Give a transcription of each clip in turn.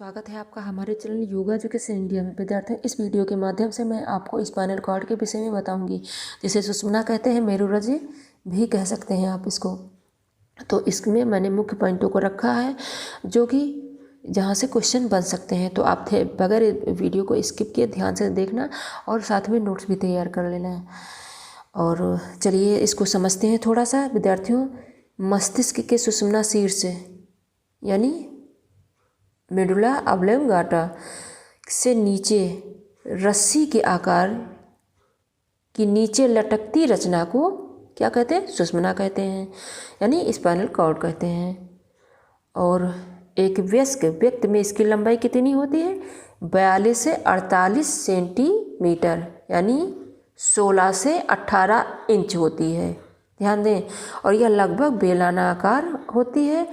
स्वागत है आपका हमारे चैनल योगा एजुकेशन इंडिया में। विद्यार्थियों, इस वीडियो के माध्यम से मैं आपको स्पाइनल कॉर्ड के विषय में बताऊंगी, जिसे सुषुम्ना कहते हैं, मेरुरज्ज भी कह सकते हैं आप इसको। तो इसमें मैंने मुख्य पॉइंटों को रखा है जो कि जहाँ से क्वेश्चन बन सकते हैं। तो आप बगैर वीडियो को स्किप किए ध्यान से देखना और साथ में नोट्स भी तैयार कर लेना है। और चलिए इसको समझते हैं थोड़ा सा। विद्यार्थियों, मस्तिष्क के सुषुम्ना शीर्ष यानी मेडुला ऑब्लोंगाटा से नीचे रस्सी के आकार की नीचे लटकती रचना को क्या कहते हैं? सुषुम्ना कहते हैं, यानी स्पाइनल कॉर्ड कहते हैं। और एक वयस्क व्यक्ति में इसकी लंबाई कितनी होती है? 42 से 48 सेंटीमीटर, यानी 16 से 18 इंच होती है। ध्यान दें। और यह लगभग बेलनाकार होती है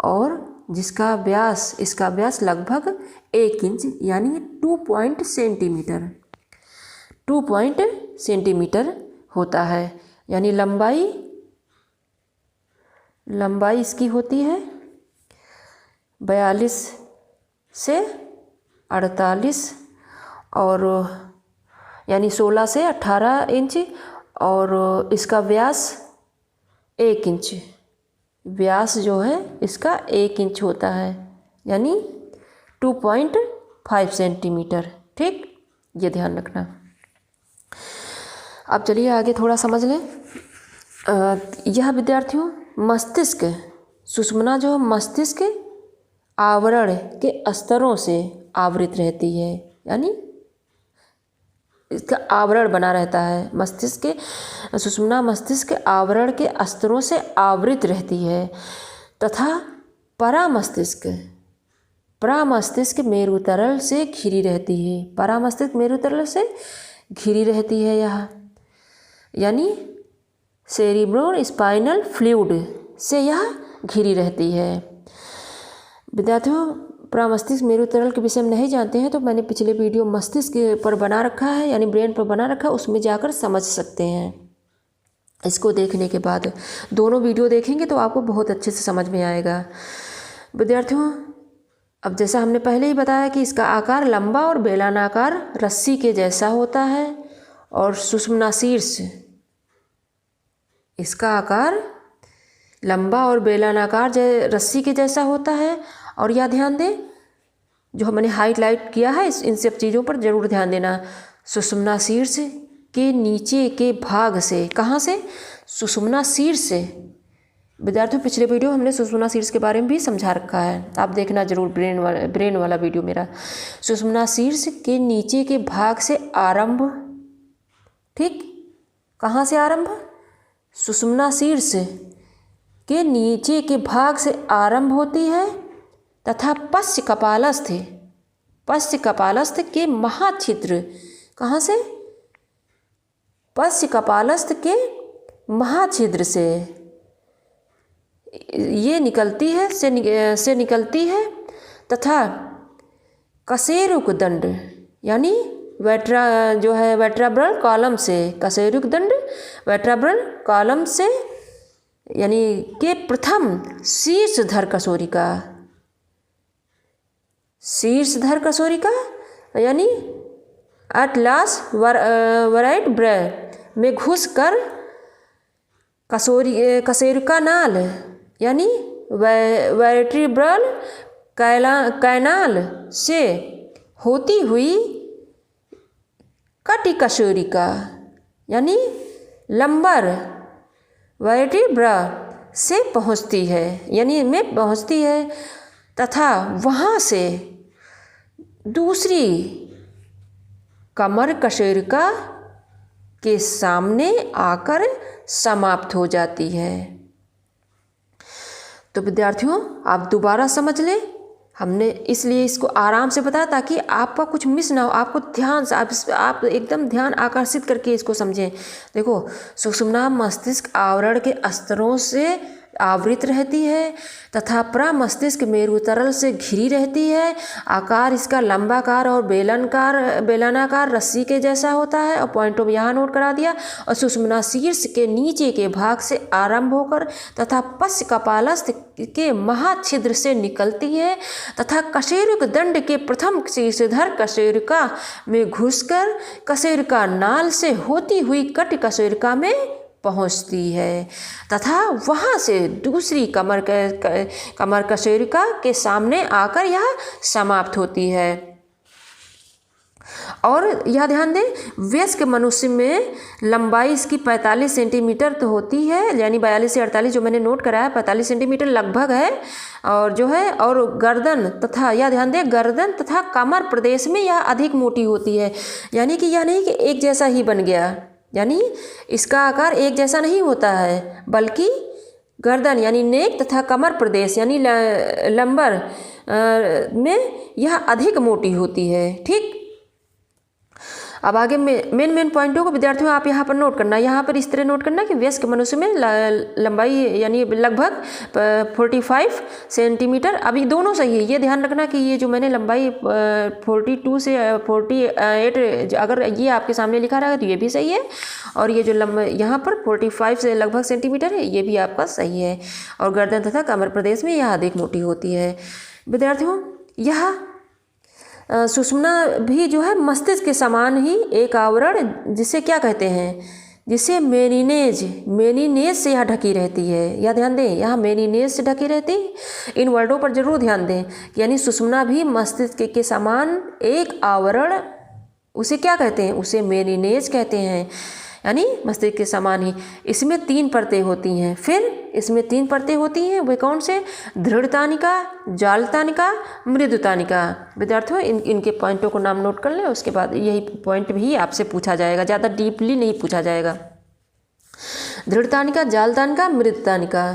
और जिसका व्यास, इसका व्यास लगभग 1 इंच यानी 2 सेंटीमीटर होता है। यानी लंबाई इसकी होती है 42 से 48 और यानी 16 से 18 इंच, और इसका व्यास 1 इंच। व्यास जो है इसका 1 इंच होता है, यानी 2.5 सेंटीमीटर। ठीक, ये ध्यान रखना। अब चलिए आगे थोड़ा समझ लें। यह विद्यार्थियों मस्तिष्क, सुषुम्ना जो मस्तिष्क आवरण के स्तरों से आवृत रहती है, यानी इसका आवरण बना रहता है। सुषुम्ना मस्तिष्क आवरण के स्तरों से आवृत रहती है तथा परामस्तिष्क मेरुतरल से घिरी रहती है। परामस्तिष्क मेरुतरल से घिरी रहती है यह, यानी सेरिब्रो स्पाइनल फ्लूइड से यह घिरी रहती है। विद्यार्थियों, परामस्तिष्क मेरुतरल के विषय में नहीं जानते हैं तो मैंने पिछले वीडियो मस्तिष्क पर बना रखा है, यानी ब्रेन पर बना रखा है, उसमें जाकर समझ सकते हैं। इसको देखने के बाद दोनों वीडियो देखेंगे तो आपको बहुत अच्छे से समझ में आएगा। विद्यार्थियों, अब जैसा हमने पहले ही बताया कि इसका आकार लंबा और बेलनाकार रस्सी के जैसा होता है, और सुषुम्ना शीर्ष, इसका आकार लंबा और बेलनाकार रस्सी के जैसा होता है। और यह ध्यान दें, जो मैंने हाईलाइट किया है इन सब चीज़ों पर ज़रूर ध्यान देना। सुषुम्ना शीर्ष के नीचे के भाग से, कहाँ से? सुषुम्ना शीर्ष से। विद्यार्थियों, पिछले वीडियो हमने सुषुम्ना शीर्ष के बारे में भी समझा रखा है, आप देखना जरूर, ब्रेन वाला वीडियो मेरा। सुषुम्ना शीर्ष के नीचे के भाग से आरंभ, ठीक, कहाँ से आरंभ? सुषुम्ना शीर्ष के नीचे के भाग से आरंभ होती है तथा पश्च कपालस्थ के महाछिद्र, कहाँ से? पश्च कपालस्थ के महाछिद्र से ये निकलती है तथा कशेरुक दंड, यानी वर्टेब्रल कॉलम से, कशेरुक दंड वर्टेब्रल कॉलम से, यानी के प्रथम शीर्षधर कशोरिका, यानी एटलास वर्टेब्रा में घुसकर कशेरुका नाल, यानी वर्टेब्रल कैनाल से होती हुई कटिकशोरिका, यानी लंबर वर्टेब्रा से पहुँचती है, यानी में पहुँचती है तथा वहाँ से दूसरी कमर कशेरुका के सामने आकर समाप्त हो जाती है। तो विद्यार्थियों, आप दोबारा समझ लें, हमने इसलिए इसको आराम से बताया ताकि आपका कुछ मिस ना हो, आपको ध्यान से आप एकदम ध्यान आकर्षित करके इसको समझें। देखो, सुषुम्ना मस्तिष्क आवरण के स्तरों से आवृत रहती है तथा प्रमस्तिष्क मेरु तरल से घिरी रहती है। आकार इसका लंबाकार और बेलनाकार रस्सी के जैसा होता है। और पॉइंटों में यहाँ नोट करा दिया। और सुषुम्ना शीर्ष के नीचे के भाग से आरंभ होकर तथा पश्च कपालस्थ के महाछिद्र से निकलती है तथा कशेरुक दंड के प्रथम शीर्षधर कशेरुका में घुसकर कशेरुका नाल से होती हुई कट कशेरुका में पहुंचती है तथा वहां से दूसरी कमर कशेरुका के सामने आकर यह समाप्त होती है। और यह ध्यान दें, वयस्क मनुष्य में लंबाई इसकी 45 सेंटीमीटर तो होती है, यानी 42 से 48 जो मैंने नोट कराया 45 सेंटीमीटर लगभग है। और जो है और गर्दन तथा यह ध्यान दें, गर्दन तथा कमर प्रदेश में यह अधिक मोटी होती है। यानी कि यह नहीं कि एक जैसा ही बन गया, यानी इसका आकार एक जैसा नहीं होता है, बल्कि गर्दन यानी नेक तथा कमर प्रदेश यानी लंबर में यह अधिक मोटी होती है। ठीक, अब आगे मेन पॉइंटों को विद्यार्थियों आप यहाँ पर नोट करना। यहाँ पर इस तरह नोट करना कि वयस्क मनुष्य में लंबाई यानी लगभग 45 सेंटीमीटर। अभी दोनों सही है, ये ध्यान रखना कि ये जो मैंने लंबाई 42 से 48 अगर ये आपके सामने लिखा रहेगा तो ये भी सही है। और ये जो यहाँ पर 45 से लगभग सेंटीमीटर है ये भी आपका सही है। और गर्दन तथा कमर प्रदेश में यह अधिक मोटी होती है। विद्यार्थियों, यह सुषुम्ना भी जो है मस्तिष्क के समान ही एक आवरण जिसे क्या कहते हैं, जिसे मेनिनेज से यह ढकी रहती है। यह ध्यान दें, यह मेनिनेज से ढकी रहती है। इन वर्डों पर जरूर ध्यान दें, यानी सुषुम्ना भी मस्तिष्क के समान एक आवरण, उसे क्या कहते हैं, उसे मेनिनेज कहते हैं, यानी मस्तिष्क के समान ही। इसमें 3 परतें होती हैं। फिर इसमें 3 परतें होती हैं, वे कौन से, दृढ़तानिका, जालतानिका, मृदुतानिका। विद्यार्थियों इनके पॉइंटों को नाम नोट कर लें, उसके बाद यही पॉइंट भी आपसे पूछा जाएगा, ज़्यादा डीपली नहीं पूछा जाएगा। दृढ़तानिका, जालतानिका, मृदुतानिका।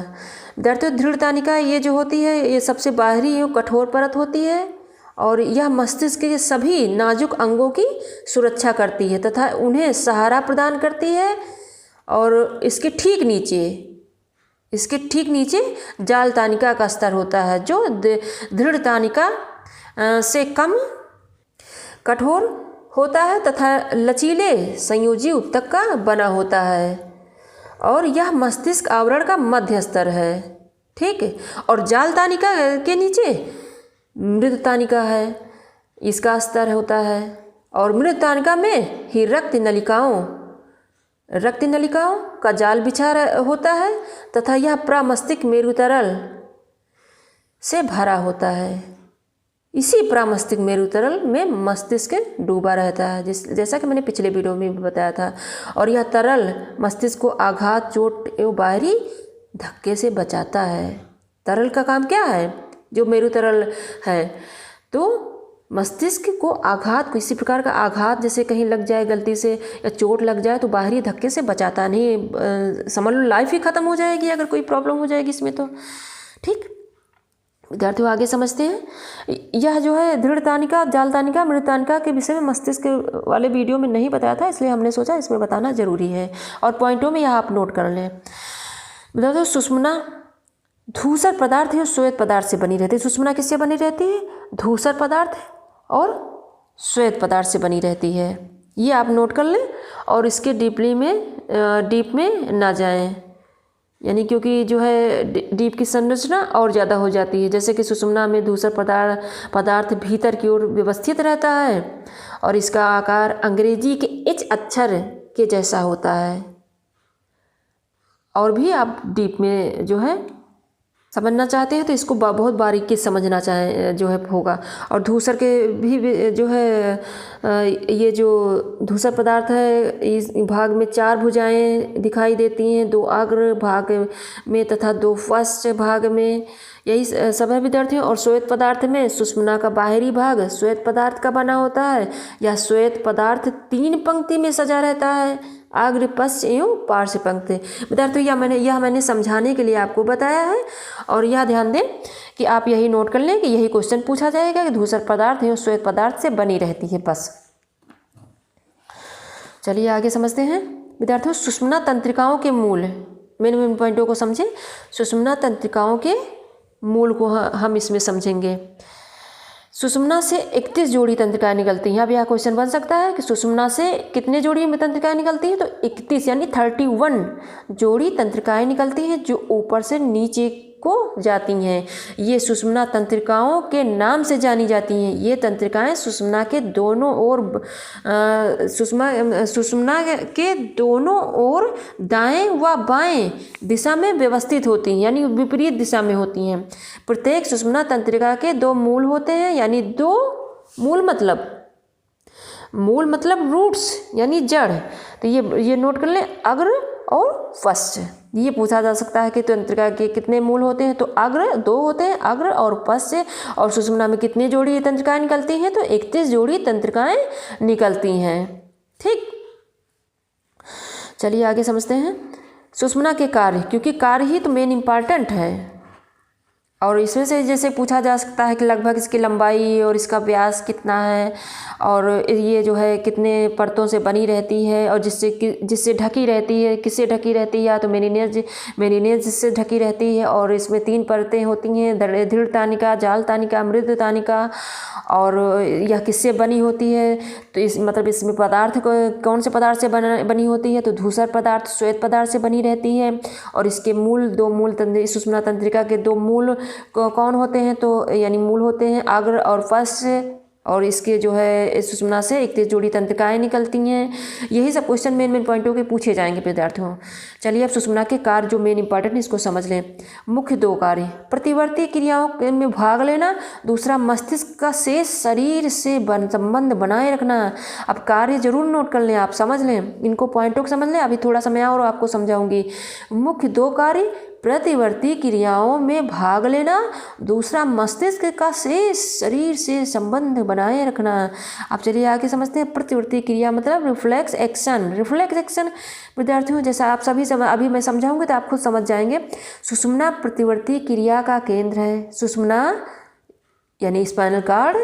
विद्यार्थियों दृढ़तानिका ये जो होती है ये सबसे बाहरी कठोर परत होती है और यह मस्तिष्क के सभी नाजुक अंगों की सुरक्षा करती है तथा उन्हें सहारा प्रदान करती है। और इसके ठीक नीचे जालतानिका का स्तर होता है जो दृढ़तानिका से कम कठोर होता है तथा लचीले संयोजी ऊतक का बना होता है। और यह मस्तिष्क आवरण का मध्य स्तर है। ठीक है, और जालतानिका के नीचे मृदुतानिका है, इसका स्तर होता है। और मृदुतानिका में ही रक्त नलिकाओं का जाल बिछा होता है तथा यह प्रमस्तिष्क मेरुतरल से भरा होता है। इसी प्रमस्तिष्क मेरुतरल में मस्तिष्क डूबा रहता है, जैसा कि मैंने पिछले वीडियो में भी बताया था। और यह तरल मस्तिष्क को आघात, चोट एवं बाहरी धक्के से बचाता है। तरल का काम क्या है, जो मेरुतरल है, तो मस्तिष्क को आघात, किसी प्रकार का आघात जैसे कहीं लग जाए गलती से या चोट लग जाए तो बाहरी धक्के से बचाता नहीं, समझ लो लाइफ ही ख़त्म हो जाएगी अगर कोई प्रॉब्लम हो जाएगी इसमें तो। ठीक, विद्यार्थियों आगे समझते हैं। यह जो है दृढ़तानिका, जालतानिका, मृदुतानिका के विषय में मस्तिष्क वाले वीडियो में नहीं बताया था, इसलिए हमने सोचा इसमें बताना जरूरी है। और पॉइंटों में यह आप नोट कर लें। विद्यार्थियों सुषुम्ना धूसर पदार्थ और श्वेत पदार्थ से बनी रहती है। सुषुम्ना किससे बनी रहती है, धूसर पदार्थ और श्वेत पदार्थ से बनी रहती है। ये आप नोट कर लें और इसके डीप में ना जाएं, यानी क्योंकि जो है डीप की संरचना और ज़्यादा हो जाती है। जैसे कि सुषुम्ना में धूसर पदार्थ भीतर की ओर व्यवस्थित रहता है और इसका आकार अंग्रेजी के एच अक्षर के जैसा होता है। और भी आप डीप में जो है समझना चाहते हैं तो इसको बहुत बारीकी समझना चाहे जो है होगा। और धूसर के भी जो है ये जो धूसर पदार्थ है इस भाग में 4 भुजाएं दिखाई देती हैं, 2 अग्र भाग में तथा 2 पश्च भाग में, यही सब है विद्यार्थियों। और श्वेत पदार्थ में सुषुम्ना का बाहरी भाग श्वेत पदार्थ का बना होता है। यह श्वेत पदार्थ 3 पंक्ति में सजा रहता है, अग्र, पश्च एवं पार्श्व पंक्ति। विद्यार्थियों यह मैंने समझाने के लिए आपको बताया है। और यह ध्यान दें कि आप यही नोट कर लें कि यही क्वेश्चन पूछा जाएगा कि धूसर पदार्थ एवं श्वेत पदार्थ से बनी रहती है बस। चलिए आगे समझते हैं विद्यार्थियों। सुषुम्ना तंत्रिकाओं के मूल मेन पॉइंटों को समझें। सुषुम्ना तंत्रिकाओं के मूल को हम इसमें समझेंगे। सुषुम्ना से 31 जोड़ी तंत्रिकाएं निकलती हैं। अब यह क्वेश्चन बन सकता है कि सुषुम्ना से कितने जोड़ी में तंत्रिकाएं निकलती हैं, तो 31 यानी 31 जोड़ी तंत्रिकाएं निकलती हैं जो ऊपर से नीचे को जाती हैं। ये सुषुम्ना तंत्रिकाओं के नाम से जानी जाती हैं। ये तंत्रिकाएं सुषुम्ना के दोनों ओर सुषुम्ना के दोनों ओर दाएं व बाएं दिशा में व्यवस्थित होती हैं, यानी विपरीत दिशा में होती हैं। प्रत्येक सुषुम्ना तंत्रिका के 2 मूल होते हैं, यानी 2 मूल मतलब रूट्स यानी जड़। तो ये नोट कर लें, अग्र और पश्च। ये पूछा जा सकता है कि तंत्रिका के कितने मूल होते हैं, तो अग्र 2 होते हैं, अग्र और पश्च। और सुषुम्ना में कितनी जोड़ी तंत्रिकाएं निकलती हैं, तो 31 जोड़ी तंत्रिकाएं निकलती हैं। ठीक, चलिए आगे समझते हैं सुषुम्ना के कार्य, क्योंकि कार्य ही तो मेन इम्पॉर्टेंट है। और इसमें से जैसे पूछा जा सकता है कि लगभग इसकी लंबाई और इसका व्यास कितना है, और ये जो है कितने परतों से बनी रहती है, और जिससे ढकी रहती है, किससे ढकी रहती है, या तो मेरिनेज जिससे ढकी रहती है। और इसमें 3 परतें होती हैं, दृढ़ तानिका, जाल तानिका, मृदु तानिका। और यह किससे बनी होती है, तो मतलब इसमें पदार्थ कौन से पदार्थ से बनी होती है, तो धूसर पदार्थ, श्वेत पदार्थ से बनी रहती है। और इसके मूल 2 मूल सुषुम्ना तंत्रिका के 2 मूल कौन होते हैं, तो यानी मूल होते हैं अग्र और पश्च। और इसके जो है सुषुम्ना से 31 जोड़ी तंत्रिकाएं निकलती हैं। यही सब क्वेश्चन मेन पॉइंटों के पूछे जाएंगे विद्यार्थियों। चलिए अब सुषुम्ना के कार्य जो मेन इंपॉर्टेंट है इसको समझ लें। मुख्य 2 कार्य, प्रतिवर्ती क्रियाओं में भाग लेना, दूसरा मस्तिष्क का शेष शरीर से संबंध बनाए रखना। अब कार्य जरूर नोट कर लें, आप समझ लें, इनको पॉइंटों को समझ लें। अभी थोड़ा समय और आपको समझाऊंगी। मुख्य 2 कार्य, प्रतिवर्ती क्रियाओं में भाग लेना, दूसरा मस्तिष्क का शेष शरीर से संबंध बनाए रखना। अब चलिए आगे समझते हैं। प्रतिवर्ती क्रिया मतलब रिफ्लेक्स एक्शन विद्यार्थियों, जैसा आप सभी अभी मैं समझाऊंगी तो आप खुद समझ जाएंगे। सुषुम्ना प्रतिवर्ती क्रिया का केंद्र है। सुषुम्ना यानी स्पाइनल कॉर्ड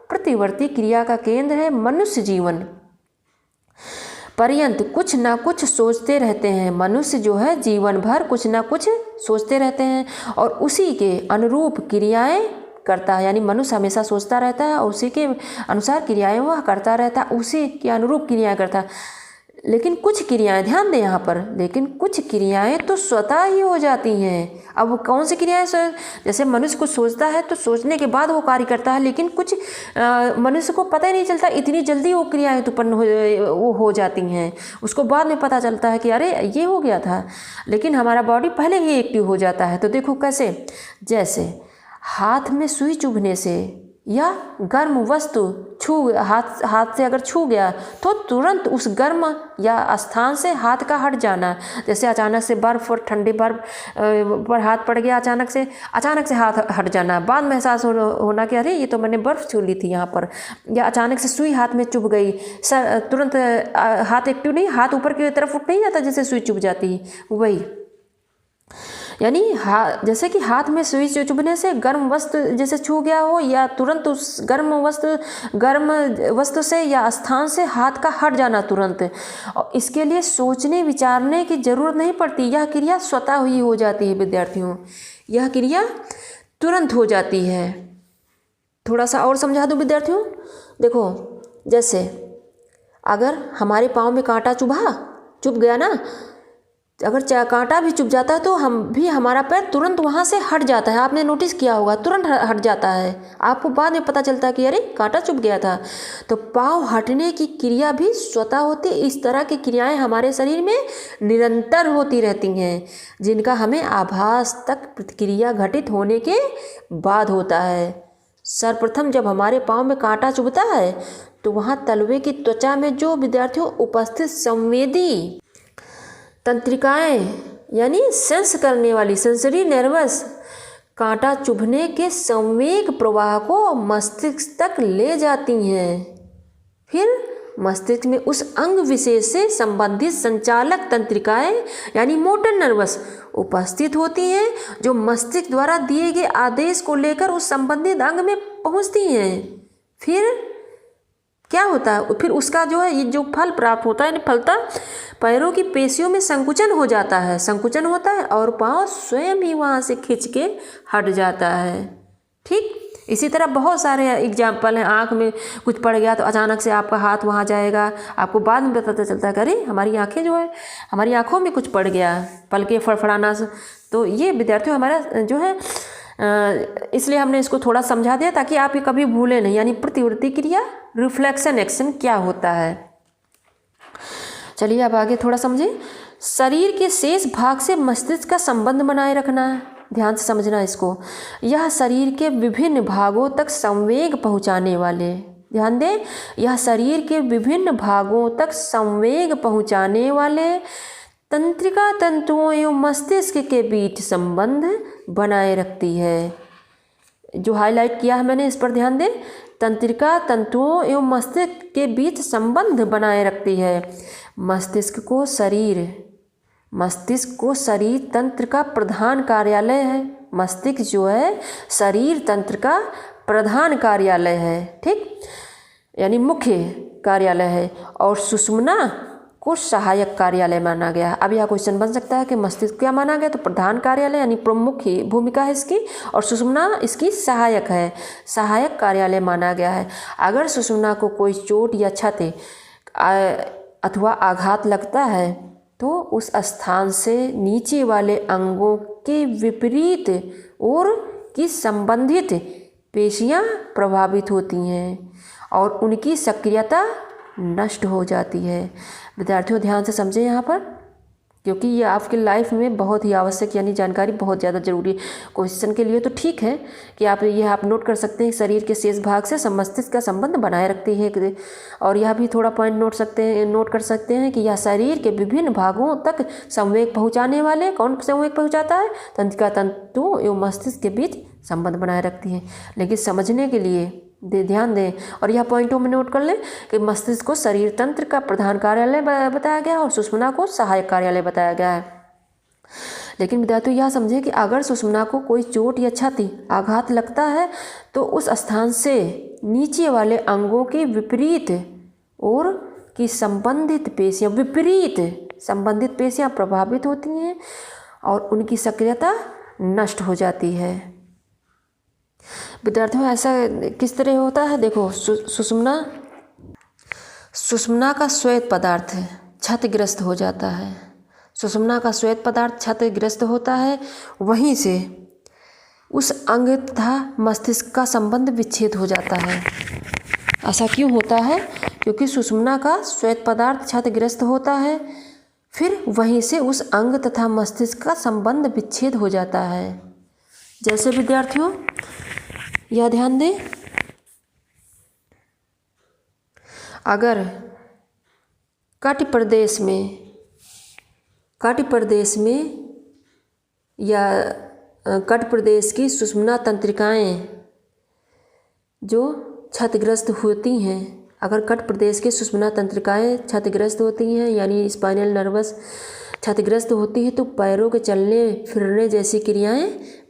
प्रतिवर्ती क्रिया का केंद्र है। मनुष्य जीवन पर्यंत कुछ ना कुछ सोचते रहते हैं। मनुष्य जो है जीवन भर कुछ ना कुछ सोचते रहते हैं और उसी के अनुरूप क्रियाएं करता है। यानी मनुष्य हमेशा सोचता रहता है और उसी के अनुसार क्रियाएं वह करता रहता है, उसी के अनुरूप क्रियाएं करता है। लेकिन कुछ क्रियाएं, ध्यान दें यहाँ पर, लेकिन कुछ क्रियाएं तो स्वतः ही हो जाती हैं। अब कौन सी क्रियाएं? जैसे मनुष्य कुछ सोचता है तो सोचने के बाद वो कार्य करता है, लेकिन कुछ मनुष्य को पता ही नहीं चलता, इतनी जल्दी वो क्रियाएं उत्पन्न हो जाती हैं। उसको बाद में पता चलता है कि अरे ये हो गया था, लेकिन हमारा बॉडी पहले ही एक्टिव हो जाता है। तो देखो कैसे, जैसे हाथ में सुई चुभने से या गर्म वस्तु हाथ से अगर छू गया तो तुरंत उस गर्म या स्थान से हाथ का हट जाना। जैसे अचानक से बर्फ़ और ठंडे बर्फ पर हाथ पड़ गया, अचानक से हाथ हट जाना, बाद में एहसास होना कि अरे ये तो मैंने बर्फ़ छू ली थी यहाँ पर। या अचानक से सुई हाथ में चुभ गई, तुरंत हाथ एक्टिव नहीं, हाथ ऊपर की तरफ उठ नहीं जाता जैसे सुई चुभ जाती, वही। यानी जैसे कि हाथ में सुई चुभने से गर्म वस्तु जैसे छू गया हो, या तुरंत उस गर्म वस्तु से या स्थान से हाथ का हट जाना तुरंत। और इसके लिए सोचने विचारने की जरूरत नहीं पड़ती, यह क्रिया स्वतः ही हो जाती है विद्यार्थियों, यह क्रिया तुरंत हो जाती है। थोड़ा सा और समझा दूं विद्यार्थियों, देखो जैसे अगर हमारे पाँव में कांटा चुभ गया ना, अगर कांटा भी चुभ जाता है तो हमारा पैर तुरंत वहाँ से हट जाता है। आपने नोटिस किया होगा, तुरंत हट जाता है, आपको बाद में पता चलता है कि अरे कांटा चुभ गया था। तो पाँव हटने की क्रिया भी स्वतः होती है। इस तरह की क्रियाएं हमारे शरीर में निरंतर होती रहती हैं, जिनका हमें आभास तक प्रतिक्रिया घटित होने के बाद होता है। सर्वप्रथम जब हमारे पाँव में कांटा चुभता है तो वहाँ तलवे की त्वचा में जो विद्यार्थियों उपस्थित संवेदी तंत्रिकाएं यानी सेंस करने वाली सेंसरी नर्वस कांटा चुभने के संवेग प्रवाह को मस्तिष्क तक ले जाती हैं। फिर मस्तिष्क में उस अंग विशेष से संबंधित संचालक तंत्रिकाएं यानी मोटर नर्वस उपस्थित होती हैं, जो मस्तिष्क द्वारा दिए गए आदेश को लेकर उस संबंधित अंग में पहुंचती हैं। फिर क्या होता है, फिर उसका जो है ये जो फल प्राप्त होता है, फलता पैरों की पेशियों में संकुचन हो जाता है, संकुचन होता है और पाँव स्वयं ही वहाँ से खिंच के हट जाता है। ठीक, इसी तरह बहुत सारे एग्जाम्पल हैं। आँख में कुछ पड़ गया तो अचानक से आपका हाथ वहाँ जाएगा, आपको बाद में पता चलता है अरे हमारी आँखें जो है, हमारी आँखों में कुछ पड़ गया, पलकें फड़फड़ाना। तो ये विद्यार्थियों हमारा जो है इसलिए हमने इसको थोड़ा समझा दिया ताकि आप ये कभी भूलें नहीं, यानी प्रतिवृत्ति क्रिया, रिफ्लेक्शन एक्शन क्या होता है। चलिए अब आगे थोड़ा समझें। शरीर के शेष भाग से मस्तिष्क का संबंध बनाए रखना है, ध्यान से समझना इसको। यह शरीर के विभिन्न भागों तक संवेग पहुंचाने वाले, ध्यान दें, यह शरीर के विभिन्न भागों तक संवेग पहुंचाने वाले तंत्रिका तंतुओं एवं मस्तिष्क के बीच संबंध बनाए रखती है। जो हाईलाइट किया है मैंने, इस पर ध्यान दें। तंत्रिका तंतुओं एवं मस्तिष्क के बीच संबंध बनाए रखती है। मस्तिष्क को शरीर तंत्र का प्रधान कार्यालय है। मस्तिष्क जो है शरीर तंत्र का प्रधान कार्यालय है, ठीक, यानी मुख्य कार्यालय है, और सुषुम्ना को सहायक कार्यालय माना गया। अब यह क्वेश्चन बन सकता है कि मस्तिष्क क्या माना गया, तो प्रधान कार्यालय यानी प्रमुख भूमिका है इसकी, और सुषुम्ना इसकी सहायक है, सहायक कार्यालय माना गया है। अगर सुषुम्ना को कोई चोट या क्षति अथवा आघात लगता है तो उस स्थान से नीचे वाले अंगों के विपरीत और की संबंधित पेशियां प्रभावित होती हैं और उनकी सक्रियता नष्ट हो जाती है। विद्यार्थियों ध्यान से समझें यहाँ पर, क्योंकि ये आपके लाइफ में बहुत ही आवश्यक, यानी जानकारी बहुत ज़्यादा जरूरी क्वेश्चन के लिए। तो ठीक है कि आप नोट कर सकते हैं, शरीर के शेष भाग से मस्तिष्क का संबंध बनाए रखती है। और यह भी थोड़ा पॉइंट नोट कर सकते हैं कि यह शरीर के विभिन्न भागों तक संवेग पहुँचाने वाले, कौन संवेग पहुँचाता है, तंत्रिका तंतु एवं मस्तिष्क के बीच संबंध बनाए रखती है। लेकिन समझने के लिए ध्यान दें, और यह पॉइंटों में नोट कर लें कि मस्तिष्क को शरीर तंत्र का प्रधान कार्यालय बताया गया और सुषुम्ना को सहायक कार्यालय बताया गया है। लेकिन विद्यार्थियों यह समझें कि अगर सुषुम्ना को कोई चोट या क्षति आघात लगता है तो उस स्थान से नीचे वाले अंगों के विपरीत और की संबंधित पेशियां प्रभावित होती हैं और उनकी सक्रियता नष्ट हो जाती है। विद्यार्थियों ऐसा किस तरह होता है, देखो, सुषुम्ना का श्वेत पदार्थ क्षतिग्रस्त हो जाता है। सुषुम्ना का श्वेत पदार्थ क्षतिग्रस्त होता है, वहीं से उस अंग तथा मस्तिष्क का संबंध विच्छेद हो जाता है। ऐसा क्यों होता है? क्योंकि सुषुम्ना का श्वेत पदार्थ क्षतिग्रस्त होता है, फिर वहीं से उस अंग तथा मस्तिष्क का संबंध विच्छेद हो जाता है। जैसे विद्यार्थियों यह ध्यान दें, अगर कटि प्रदेश की सुषुम्ना तंत्रिकाएं जो क्षतिग्रस्त होती हैं, अगर कट प्रदेश की सुषुम्ना तंत्रिकाएं क्षतिग्रस्त होती हैं यानी स्पाइनल नर्वस क्षतिग्रस्त होती है तो पैरों के चलने फिरने जैसी क्रियाएं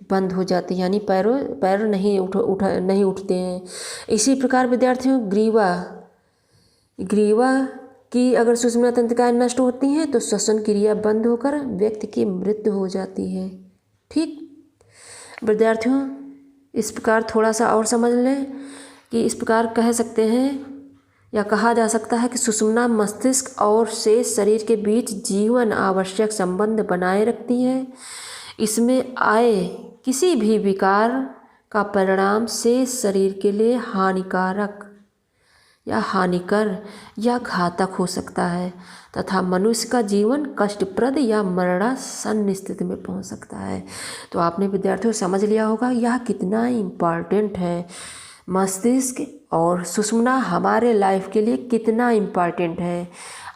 बंद हो जाती है, यानी पैर नहीं उठते हैं। इसी प्रकार विद्यार्थियों ग्रीवा की अगर सुषुम्ना तंत्रिकाएं नष्ट होती हैं तो श्वसन क्रिया बंद होकर व्यक्ति की मृत्यु हो जाती है। ठीक विद्यार्थियों, इस प्रकार थोड़ा सा और समझ लें कि इस प्रकार कह सकते हैं या कहा जा सकता है कि सुषुम्ना मस्तिष्क और शेष शरीर के बीच जीवन आवश्यक संबंध बनाए रखती है। इसमें आए किसी भी विकार का परिणाम शेष शरीर के लिए हानिकारक या हानिकर या घातक हो सकता है तथा मनुष्य का जीवन कष्टप्रद या मरणासन्न स्थिति में पहुंच सकता है। तो आपने विद्यार्थियों समझ लिया होगा यह कितना इम्पॉर्टेंट है, मस्तिष्क और सुषुम्ना हमारे लाइफ के लिए कितना इम्पॉर्टेंट है।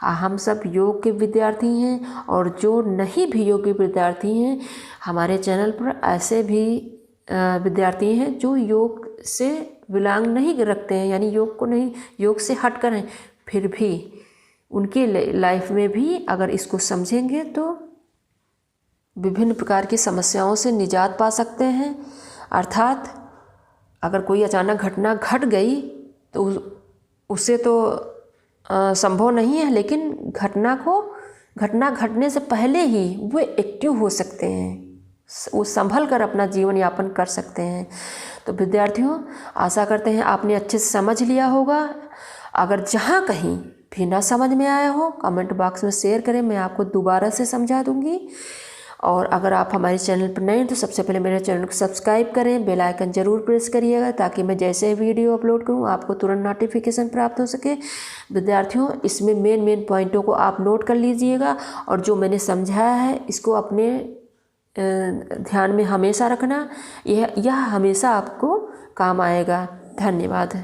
हम सब योग के विद्यार्थी हैं और जो नहीं भी योग के विद्यार्थी हैं, हमारे चैनल पर ऐसे भी विद्यार्थी हैं जो योग से बिलोंग नहीं रखते हैं, यानी योग से हट कर हैं, फिर भी उनके लाइफ में भी अगर इसको समझेंगे तो विभिन्न प्रकार की समस्याओं से निजात पा सकते हैं। अर्थात अगर कोई अचानक घटना घट गई तो उसे तो संभव नहीं है, लेकिन घटना घटने से पहले ही वो एक्टिव हो सकते हैं, वो संभल कर अपना जीवन यापन कर सकते हैं। तो विद्यार्थियों, आशा करते हैं आपने अच्छे से समझ लिया होगा। अगर जहाँ कहीं भी ना समझ में आया हो कमेंट बॉक्स में शेयर करें, मैं आपको दोबारा से समझा दूँगी। और अगर आप हमारे चैनल पर नए हैं तो सबसे पहले मेरे चैनल को सब्सक्राइब करें, बेल आइकन ज़रूर प्रेस करिएगा ताकि मैं जैसे वीडियो अपलोड करूं आपको तुरंत नोटिफिकेशन प्राप्त हो सके। विद्यार्थियों, इसमें मेन पॉइंटों को आप नोट कर लीजिएगा और जो मैंने समझाया है इसको अपने ध्यान में हमेशा रखना, यह हमेशा आपको काम आएगा। धन्यवाद।